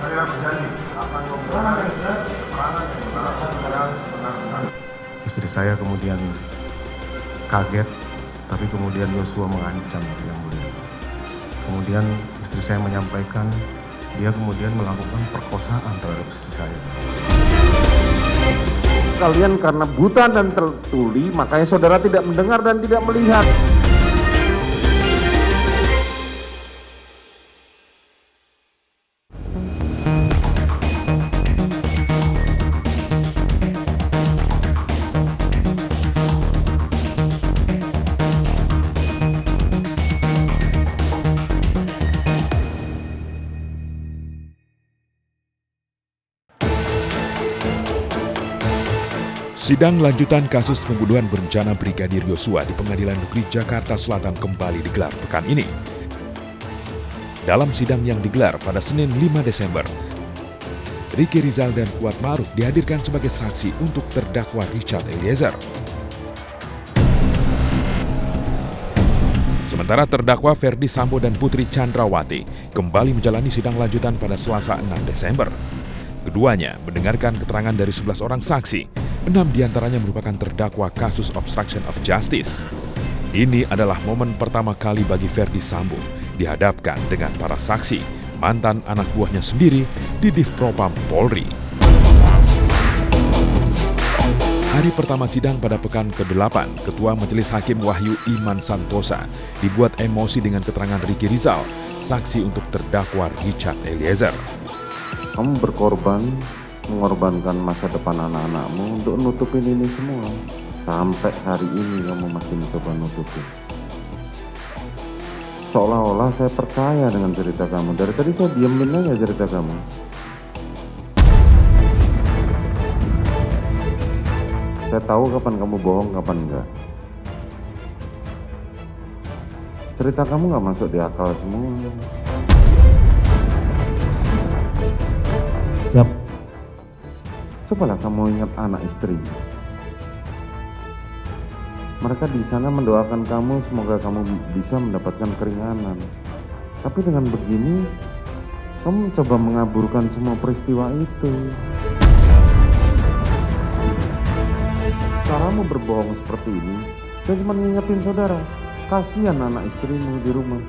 Saya berjanji akan memberikan keterangan yang benar benar. Istri saya kemudian kaget, tapi kemudian Yosua mengancam yang mulia. Kemudian istri saya menyampaikan dia kemudian melakukan perkosaan terhadap istri saya. Kalian karena buta dan tertuli, makanya saudara tidak mendengar dan tidak melihat. Sidang lanjutan kasus pembunuhan berencana Brigadir Yosua di Pengadilan Negeri Jakarta Selatan kembali digelar pekan ini. Dalam sidang yang digelar pada Senin 5 Desember, Ricky Rizal dan Kuat Ma'ruf dihadirkan sebagai saksi untuk terdakwa Richard Eliezer. Sementara terdakwa Ferdi Sambo dan Putri Chandrawati kembali menjalani sidang lanjutan pada Selasa 6 Desember. Keduanya mendengarkan keterangan dari 11 orang saksi. 6 diantaranya merupakan terdakwa kasus obstruction of justice. Ini adalah momen pertama kali bagi Ferdi Sambo dihadapkan dengan para saksi, mantan anak buahnya sendiri di Divpropam Polri. Hari pertama sidang pada pekan ke-8, Ketua Majelis Hakim Wahyu Iman Santosa dibuat emosi dengan keterangan Ricky Rizal, saksi untuk terdakwa Richard Eliezer. Kamu berkorban, mengorbankan masa depan anak-anakmu untuk nutupin ini semua. Sampai hari ini kamu masih mencoba nutupin. Seolah-olah saya percaya dengan cerita kamu. Dari tadi saya diemin aja cerita kamu. Saya tahu kapan kamu bohong, kapan enggak. Cerita kamu nggak masuk di akal semua. Siap. Cobalah kamu ingat anak istri. Mereka di sana mendoakan kamu semoga kamu bisa mendapatkan keringanan. Tapi dengan begini, kamu mencoba mengaburkan semua peristiwa itu. Caramu berbohong seperti ini, saya cuma ngingetin saudara, kasihan anak istrimu di rumah.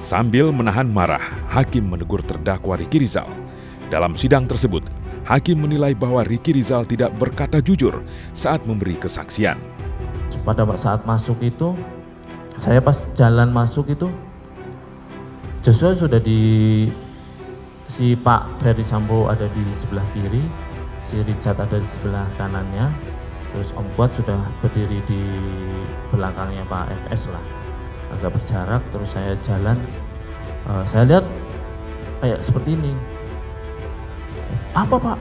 Sambil menahan marah, Hakim menegur terdakwa Ricky Rizal. Dalam sidang tersebut, Hakim menilai bahwa Ricky Rizal tidak berkata jujur saat memberi kesaksian. Pada saat masuk itu, saya pas jalan masuk itu, Joshua sudah si Pak Ferdi Sambo ada di sebelah kiri, si Richard ada di sebelah kanannya, terus Om Kuat sudah berdiri di belakangnya Pak FS lah, agak berjarak. Terus saya jalan, saya lihat kayak seperti ini. Apa Pak?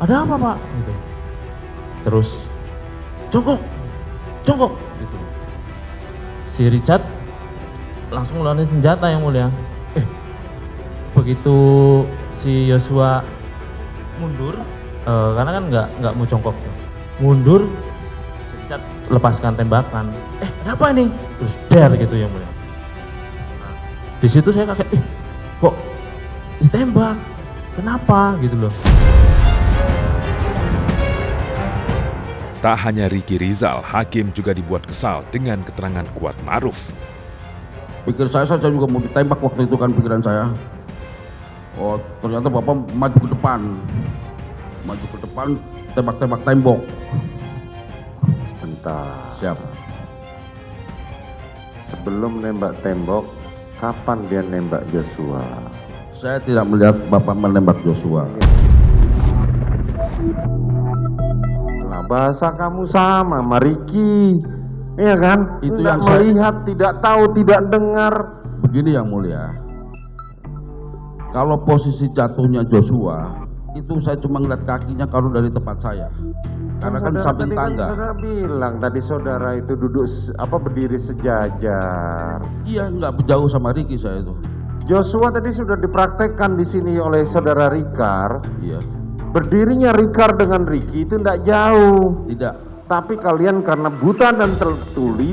Ada apa Pak? Gitu. Terus jongkok gitu. Si Richard langsung ngeluarin senjata yang mulia. Begitu si Yosua mundur, karena kan nggak mau jongkok, mundur, si Richard lepaskan tembakan. Ada apa ini? Terus der gitu yang mulia. Nah, di situ saya kaget, kok ditembak? Kenapa gitu loh. Tak hanya Ricky Rizal, Hakim juga dibuat kesal dengan keterangan Kuat Ma'ruf. Pikir saya juga mau ditembak waktu itu kan pikiran saya. Oh ternyata Bapak maju ke depan, tembak tembok. Sebentar. Siap. Sebelum nembak tembok, kapan dia nembak Joshua? Saya tidak melihat Bapak menembak Joshua. Nah, bahasa kamu sama, Ricky. Iya kan? Itu tidak yang saya melihat, tidak tahu, tidak dengar. Begini yang mulia. Kalau posisi jatuhnya Joshua, itu saya cuma ngeliat kakinya kalau dari tempat saya. Karena kan samping tangga. Saudara bilang tadi saudara itu duduk berdiri sejajar. Iya, nggak jauh sama Ricky saya itu. Joshua tadi sudah dipraktekkan di sini oleh saudara Rikar. Iya. Berdirinya Rikar dengan Ricky itu tidak jauh. Tidak. Tapi kalian karena buta dan tertuli,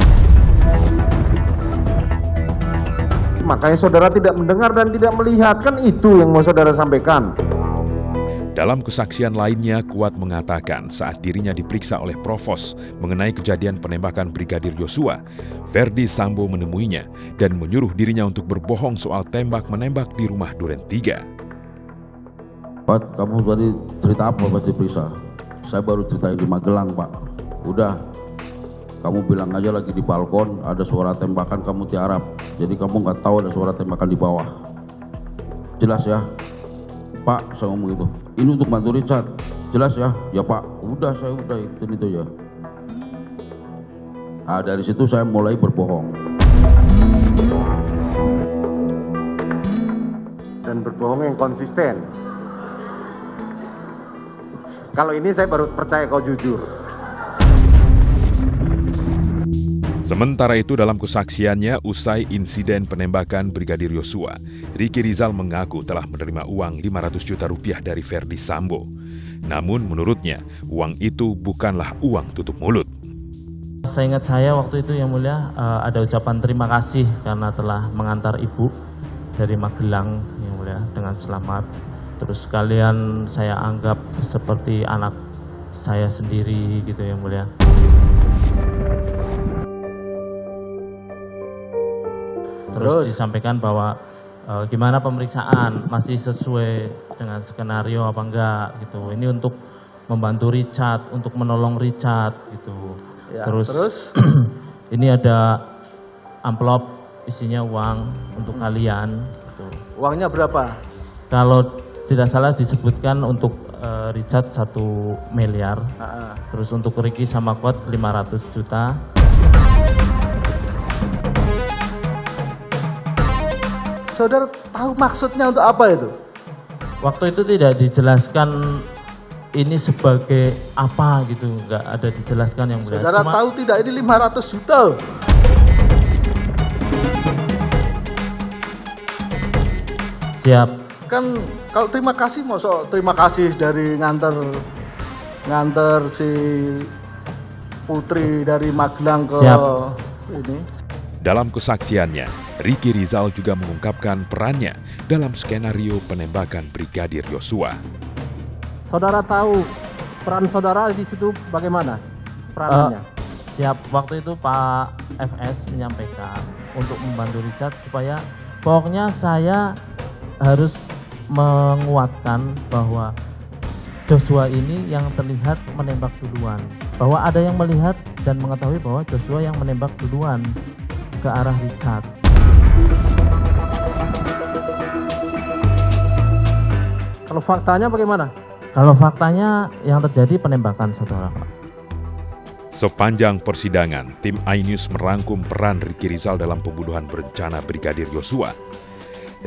makanya saudara tidak mendengar dan tidak melihat. Kan itu yang mau saudara sampaikan. Dalam kesaksian lainnya, Kuat mengatakan saat dirinya diperiksa oleh Provos mengenai kejadian penembakan Brigadir Yosua, Ferdi Sambo menemuinya dan menyuruh dirinya untuk berbohong soal tembak-menembak di rumah Duren 3. Pak, kamu tadi cerita apa pas diperiksa? Saya baru ceritain di Magelang, Pak. Udah, kamu bilang aja lagi di balkon ada suara tembakan, kamu tiarap. Jadi kamu nggak tahu ada suara tembakan di bawah. Jelas ya? Pak, saya ngomong gitu. Ini untuk bantu Richard. Jelas ya? Ya Pak. Udah, saya udah ikutin itu ya. Nah, dari situ saya mulai berbohong. Dan berbohong yang konsisten. Kalau ini saya baru percaya kau jujur. Sementara itu dalam kesaksiannya usai insiden penembakan Brigadir Yosua, Ricky Rizal mengaku telah menerima uang 500 juta rupiah dari Ferdi Sambo. Namun menurutnya uang itu bukanlah uang tutup mulut. Seingat saya waktu itu yang mulia ada ucapan terima kasih karena telah mengantar ibu dari Magelang yang mulia dengan selamat. Terus kalian saya anggap seperti anak saya sendiri gitu yang mulia. Terus disampaikan bahwa gimana pemeriksaan, masih sesuai dengan skenario apa enggak gitu. Ini untuk membantu Richard, untuk menolong Richard gitu. Ya, terus ini ada amplop isinya uang untuk kalian gitu. Uangnya berapa? Kalau tidak salah disebutkan untuk Richard 1 miliar. Terus untuk Ricky sama Kuat 500 juta. Saudara tahu maksudnya untuk apa itu? Waktu itu tidak dijelaskan ini sebagai apa gitu, nggak ada dijelaskan yang mulia. Saudara tahu tidak ini 500 juta loh. Siap. Kan kalau terima kasih, mosok terima kasih dari nganter si Putri dari Magelang ke Siap. ini. Dalam kesaksiannya, Ricky Rizal juga mengungkapkan perannya dalam skenario penembakan Brigadir Yosua. Saudara tahu peran saudara di situ bagaimana peranannya? Siap, waktu itu Pak FS menyampaikan untuk membantu Richard supaya pokoknya saya harus menguatkan bahwa Joshua ini yang terlihat menembak duluan. Bahwa ada yang melihat dan mengetahui bahwa Joshua yang menembak duluan ke arah Richard. Kalau faktanya bagaimana? Kalau faktanya yang terjadi penembakan, saudara. Sepanjang persidangan, tim iNews merangkum peran Ricky Rizal dalam pembunuhan berencana Brigadir Yosua.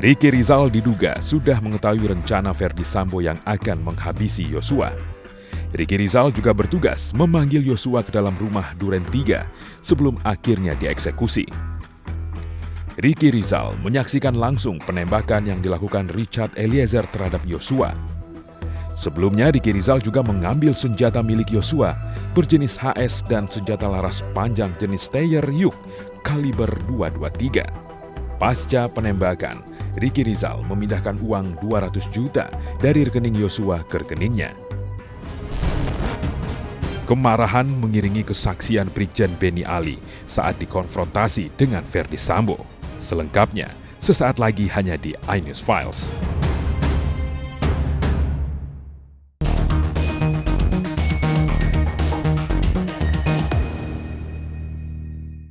Ricky Rizal diduga sudah mengetahui rencana Ferdi Sambo yang akan menghabisi Yosua. Ricky Rizal juga bertugas memanggil Yosua ke dalam rumah Duren 3 sebelum akhirnya dieksekusi. Ricky Rizal menyaksikan langsung penembakan yang dilakukan Richard Eliezer terhadap Yosua. Sebelumnya, Ricky Rizal juga mengambil senjata milik Yosua berjenis HS dan senjata laras panjang jenis Steyr Yuk kaliber .223. Pasca penembakan, Ricky Rizal memindahkan uang 200 juta dari rekening Yosua ke rekeningnya. Kemarahan mengiringi kesaksian Brigjen Benny Ali saat dikonfrontasi dengan Ferdi Sambo. Selengkapnya, sesaat lagi hanya di iNews Files.